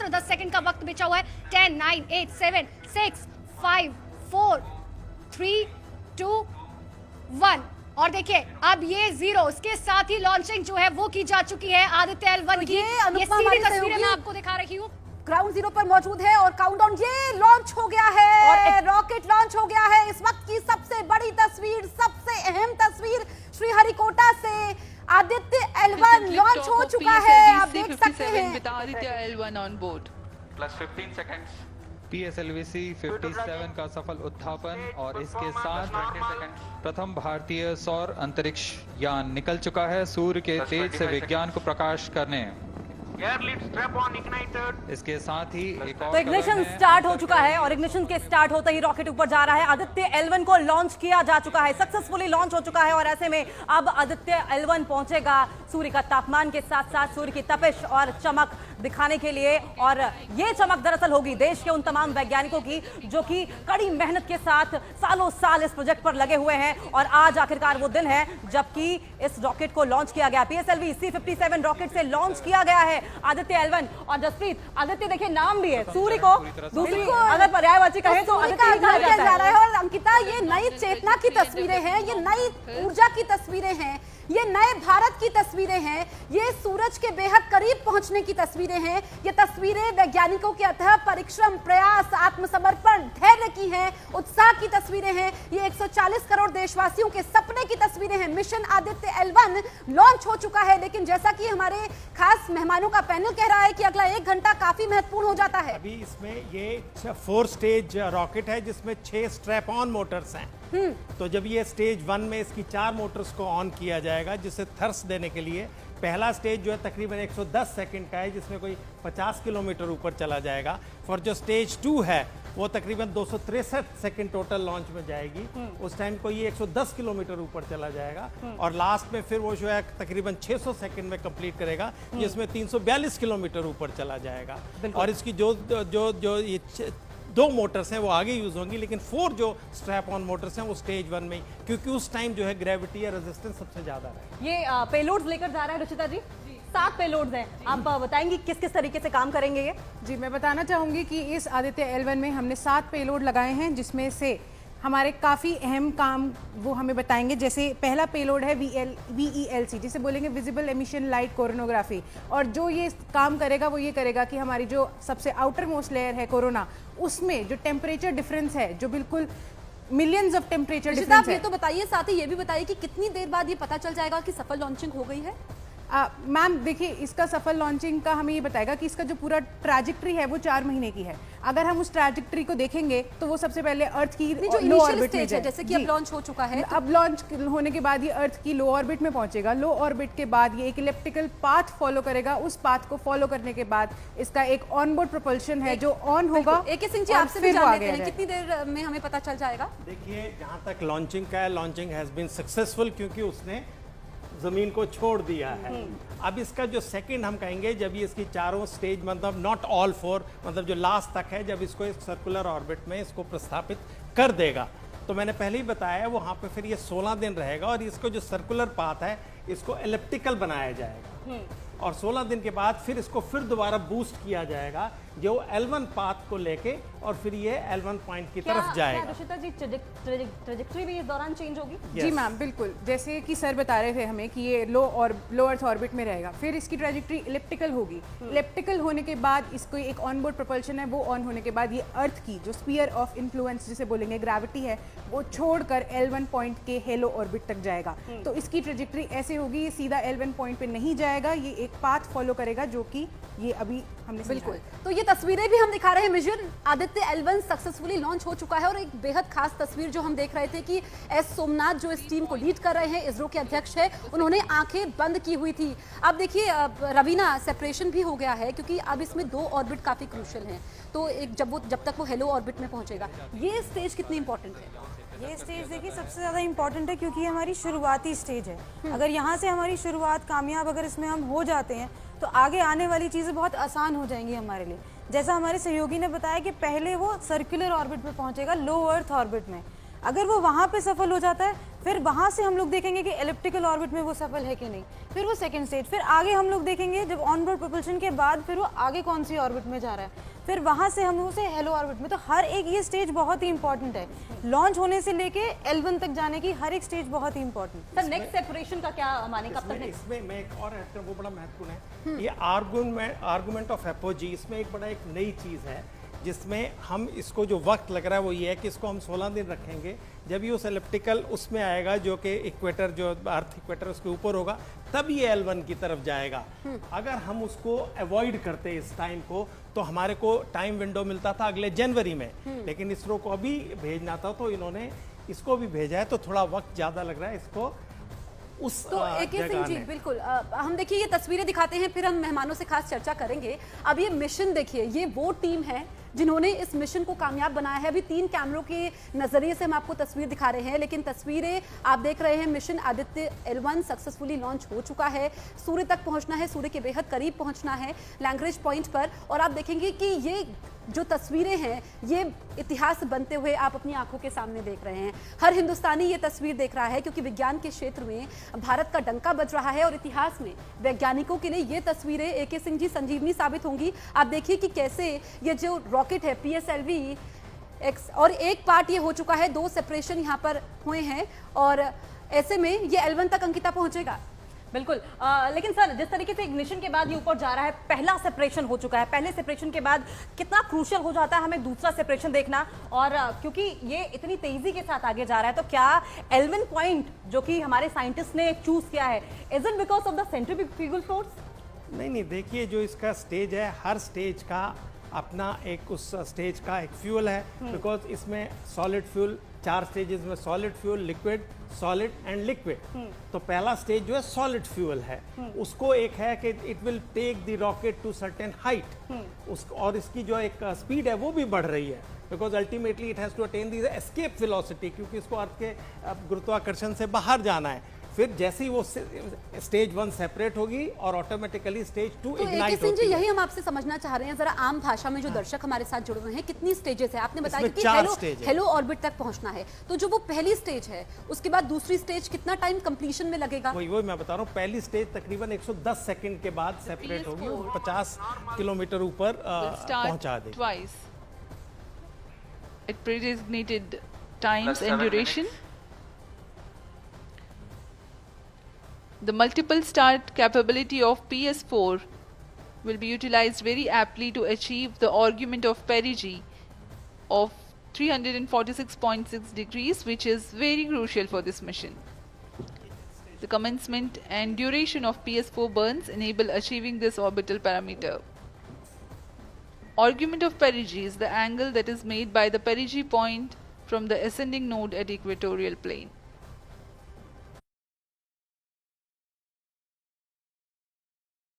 मात्र 10 सेकंड का वक्त बचा हुआ है। 10, 9, 8, 7, 6, 5, 4, 3, 2, 1 और देखिए अब ये 0 इसके साथ ही लॉन्चिंग जो है वो की जा चुकी है आदित्य L1 की। ये सीधी तस्वीरें मैं आपको दिखा रही हूँ। ग्राउंड जीरो पर मौजूद है और काउंटडाउन ये लॉन्च हो गया है और रॉकेट लॉन्च हो गया है। इस वक्त की सबसे बड़ी तस्वीर, सबसे अहम तस्वीर श्रीहरिकोटा से आदित्य L1 लॉन्च हो चुका है। आप देख सकते हैं Aditya L1 on board plus 15 seconds PSLV-C 57 का सफल उत्थापन और इसके साथ प्रथम भारतीय सौर अंतरिक्ष यान निकल चुका है सूर्य के तेज से विज्ञान को प्रकाश करने। इसके साथ ही एक और तो इग्निशन स्टार्ट हो चुका है और इग्निशन के स्टार्ट होते ही रॉकेट ऊपर जा रहा है। आदित्य L1 को लॉन्च किया जा चुका है, सक्सेसफुली लॉन्च हो चुका है और ऐसे में अब आदित्य L1 पहुंचेगा सूर्य का तापमान के साथ साथ सूर्य की तपिश और चमक दिखाने के लिए। और ये चमक दरअसल होगी देश के उन तमाम वैज्ञानिकों की जो कि कड़ी मेहनत के साथ सालों साल इस प्रोजेक्ट पर लगे हुए हैं और आज आखिरकार वो दिन है जबकि इस रॉकेट को लॉन्च किया गया। PSLV-C 57 रॉकेट से लॉन्च किया गया है आदित्य L1। और जसप्रीत, आदित्य देखिए नाम भी है, सूर्य को दूसरी अगर पर्यायवाची कहें तो आदित्य कहा जा रहा है। और अंकिता, ये नई चेतना की तस्वीरें हैं, ये नई ऊर्जा की तस्वीरें हैं, ये नए भारत की तस्वीरें हैं, ये सूरज के बेहद करीब पहुंचने की तस्वीरें हैं। ये तस्वीरें वैज्ञानिकों के अथक परिश्रम, प्रयास, आत्मसमर्पण, धैर्य की हैं, उत्साह की तस्वीरें हैं। ये 140 करोड़ देशवासियों के सपने की तस्वीरें हैं। मिशन आदित्य L1 लॉन्च हो चुका है, लेकिन जैसा कि हमारे खास मेहमानों का पैनल कह रहा है कि अगला 1 घंटा काफी महत्वपूर्ण हो जाता है। अभी इसमें ये 4 स्टेज रॉकेट है जिसमें 6 स्ट्रैप ऑन मोटर्स हैं। तो जब ये स्टेज 1 में इसकी 4 मोटर्स को ऑन किया जाएगा जिसे थर्स देने के लिए पहला स्टेज जो है तकरीबन 110 सेकंड का है जिसमें कोई 50 किलोमीटर ऊपर चला जाएगा। और जो स्टेज 2 है वो तकरीबन 263 सेकंड टोटल लॉन्च में जाएगी। उस टाइम को ये 110 किलोमीटर ऊपर चला जाएगा और लास्ट में फिर वो जो है तकरीबन 600 सेकंड में कंप्लीट करेगा जिसमें 342 किलोमीटर ऊपर चला जाएगा। और इसकी जो ये 2 मोटर्स हैं वो आगे यूज होंगी, लेकिन 4 जो स्ट्रैप ऑन मोटर्स हैं वो स्टेज 1 में, क्योंकि उस टाइम जो है ग्रेविटी या रेजिस्टेंस सबसे ज्यादा है। ये पेलोड्स लेकर जा रहा है रुचिता जी, 7 पेलोड्स हैं। आप बताएंगी किस किस तरीके से काम करेंगे ये? जी, मैं बताना चाहूँगी कि इस आदित्य L1 में हमने 7 पेलोड लगाए हैं जिसमें से हमारे काफ़ी अहम काम वो हमें बताएंगे। जैसे पहला पेलोड है VELC, जिसे बोलेंगे विजिबल एमिशन लाइट कोरोनोग्राफी। और जो ये काम करेगा वो ये करेगा कि हमारी जो सबसे आउटर मोस्ट लेयर है कोरोना, उसमें जो टेम्परेचर डिफरेंस है जो बिल्कुल मिलियंस ऑफ टेम्परेचर डिफरेंस है। ये तो बताइए, साथ ही ये भी बताइए कि कितनी देर बाद ये पता चल जाएगा कि सफल लॉन्चिंग हो गई है? मैम देखिए, इसका सफल लॉन्चिंग का हमें ये बताएगा कि इसका जो पूरा ट्रैजेक्टरी है वो 4 महीने की है। अगर हम उस ट्रैजेक्टरी को देखेंगे तो वो सबसे पहले अर्थ की जो लो ऑर्बिट में है, जैसे कि अब लॉन्च हो चुका है, अब लॉन्च होने के बाद ये अर्थ की लो ऑर्बिट में पहुंचेगा। लो ऑर्बिट के बाद ये एक इलेप्टिकल पाथ फॉलो करेगा। उस पाथ को फॉलो करने के बाद इसका एक ऑनबोर्ड प्रोपल्शन है जो ऑन होगा। AK सिंह जी, आपसे भी जान लेते हैं कितनी देर में हमें पता चल जाएगा? देखिए, जहां तक लॉन्चिंग का है, लॉन्चिंग हैज बीन सक्सेसफुल क्योंकि उसने जमीन को छोड़ दिया है। अब इसका जो सेकंड हम कहेंगे, जब ये इसकी चारों स्टेज, मतलब नॉट ऑल 4, मतलब जो लास्ट तक है, जब इसको एक सर्कुलर ऑर्बिट में इसको प्रस्थापित कर देगा, तो मैंने पहले ही बताया वहां पे फिर ये 16 दिन रहेगा और इसको जो सर्कुलर पाथ है इसको एलिप्टिकल बनाया जाएगा और 16 दिन के बाद फिर इसको फिर दोबारा बूस्ट किया जाएगा जो L1 पाथ को लेके और फिर ये L1 पॉइंट की तरफ जाएगा। रुचिता जी, ट्रेजेक्टरी भी इस दौरान चेंज होगी? जी मैम, बिल्कुल। जैसे कि सर बता रहे थे हमें कि ये लो अर्थ ऑर्बिट में रहेगा, फिर इसकी ट्रेजेक्टरी इलिप्टिकल होगी। इलिप्टिकल होने के बाद इसको एक ऑनबोर्ड प्रोपल्शन है, वो ऑन होने के बाद ये अर्थ की जो स्फीयर ऑफ इन्फ्लुएंस जिसे बोलेंगे ग्रेविटी है, वो छोड़कर L1 पॉइंट के हेलो ऑर्बिट तक जाएगा। तो इसकी ट्रेजेक्टरी ऐसे होगी, ये सीधा L1 पॉइंट पे नहीं जाएगा, ये एक पाथ फॉलो करेगा जो कि ये अभी हमने बिल्कुल। तो ये तस्वीरें भी हम दिखा रहे हैं। Mission Aditya L1 successfully launch हो चुका है और एक बेहद खास तस्वीर जो हम देख रहे थे कि एस सोमनाथ जो इस टीम को लीड कर रहे हैं, इसरो के अध्यक्ष है, उन्होंने आंखें बंद की हुई थी। अब देखिए रवीना, सेपरेशन भी हो गया है क्योंकि अब इसमें 2 ऑर्बिट काफी क्रूशियल हैं। तो एक जब तक वो हेलो ऑर्बिट में पहुंचेगा, ये स्टेज कितनी इंपॉर्टेंट है? ये स्टेज देखिए सबसे ज़्यादा इम्पॉर्टेंट है क्योंकि ये हमारी शुरुआती स्टेज है। अगर यहाँ से हमारी शुरुआत कामयाब अगर इसमें हम हो जाते हैं तो आगे आने वाली चीज़ें बहुत आसान हो जाएंगी हमारे लिए। जैसा हमारे सहयोगी ने बताया कि पहले वो सर्कुलर ऑर्बिट में पहुँचेगा, लो अर्थ ऑर्बिट में। अगर वो वहाँ पे सफल हो जाता है, फिर वहाँ से हम लोग देखेंगे कि एलिप्टिकल ऑर्बिट में वो सफल है कि नहीं, फिर वो सेकंड स्टेज, फिर आगे हम लोग देखेंगे जब ऑनबोर्ड प्रोपल्शन के बाद फिर वो आगे कौन सी ऑर्बिट में जा रहा है, फिर वहाँ से हम उसे हेलो ऑर्बिट में। तो हर एक ये स्टेज बहुत ही इंपॉर्टेंट है, लॉन्च होने से लेके L1 तक जाने की हर एक स्टेज बहुत ही इंपॉर्टेंट। सर नेक्स्ट सेपरेशन का क्या माने, कब तक next? इसमें मैं एक और ऐड करूं, वो बड़ा महत्वपूर्ण है। ये आर्गुमेंट ऑफ एपोजी, इसमें एक बड़ा एक नई चीज़ है जिसमें हम इसको जो वक्त लग रहा है वो ये है कि इसको हम 16 दिन रखेंगे। जब ये उस एलिप्टिकल उसमें आएगा जो कि इक्वेटर, जो अर्थ इक्वेटर उसके ऊपर होगा, तब ये L1 की तरफ जाएगा। अगर हम उसको अवॉइड करते इस टाइम को, तो हमारे को टाइम विंडो मिलता था अगले जनवरी में, लेकिन इसरो को अभी भेजना था तो इन्होंने इसको भी भेजा है, तो थोड़ा वक्त ज़्यादा लग रहा है इसको उस तो AK सिंह जी, बिल्कुल हम देखिए ये तस्वीरें दिखाते हैं, फिर हम मेहमानों से खास चर्चा करेंगे। अब ये मिशन देखिए, ये वो टीम है जिन्होंने इस मिशन को कामयाब बनाया है। अभी 3 कैमरों के नजरिए से हम आपको तस्वीर दिखा रहे हैं, लेकिन तस्वीरें आप देख रहे हैं। Mission Aditya L1 successfully launch हो चुका है, सूर्य तक पहुंचना है, सूर्य के बेहद करीब पहुंचना है लैग्रेंज पॉइंट पर। और आप देखेंगे कि ये जो तस्वीरें हैं ये इतिहास बनते हुए आप अपनी आंखों के सामने देख रहे हैं। हर हिंदुस्तानी ये तस्वीर देख रहा है क्योंकि विज्ञान के क्षेत्र में भारत का डंका बज रहा है और इतिहास में वैज्ञानिकों के लिए ये तस्वीरें AK सिंह जी संजीवनी साबित होंगी। आप देखिए कि कैसे ये जो रॉकेट है PSLV X, और एक पार्ट ये हो चुका है, 2 सेपरेशन यहाँ पर हुए हैं और ऐसे में ये L1 तक अंकिता पहुंचेगा। बिल्कुल लेकिन सर जिस तरीके से इग्निशन के बाद ये ऊपर जा रहा है, पहला सेपरेशन हो चुका है, पहले सेपरेशन के बाद कितना क्रूशियल हो जाता है हमें दूसरा सेपरेशन देखना, और क्योंकि ये इतनी तेजी के साथ आगे जा रहा है, तो क्या L1 पॉइंट जो कि हमारे साइंटिस्ट ने चूज किया है, is it because of the centrifugal force? नहीं, देखिए जो इसका स्टेज है, हर स्टेज का अपना एक उस स्टेज का एक फ्यूल है, बिकॉज इसमें सॉलिड फ्यूल, 4 स्टेजेस में solid fuel, liquid, solid and liquid. तो पहला स्टेज जो है सॉलिड फ्यूल है, उसको एक है कि it will take the rocket to certain height, और इसकी जो एक स्पीड है वो भी बढ़ रही है, because ultimately it has to attain the escape velocity, क्योंकि इसको अर्थ के गुरुत्वाकर्षण से बाहर जाना है। फिर जैसे ही वो स्टेज 1 सेपरेट होगी और ऑटोमेटिकली स्टेज 2 तो इग्नाइट होती है। है। यही हम आपसे समझना चाह रहे हैं जरा आम भाषा में, जो दर्शक हमारे साथ जुड़े हुए हैं, कितनी स्टेजेस है? आपने बताया इसमें कि 4 स्टेज है। हेलो ऑर्बिट तक पहुंचना है, तो जो वो पहली स्टेज है उसके बाद दूसरी स्टेज कितना टाइम कंप्लीशन में लगेगा? वही मैं बता रहा हूँ, पहली स्टेज तकरीबन 110 सेकंड के बाद सेपरेट होगी और 50 किलोमीटर ऊपर पहुंचा देगी। Twice. At predesignated times Plus and 7 duration. minutes. The multiple start capability of PS4 will be utilized very aptly to achieve the argument of perigee of 346.6 degrees, which is very crucial for this mission. The commencement and duration of PS4 burns enable achieving this orbital parameter. Argument of perigee is the angle that is made by the perigee point from the ascending node at equatorial plane.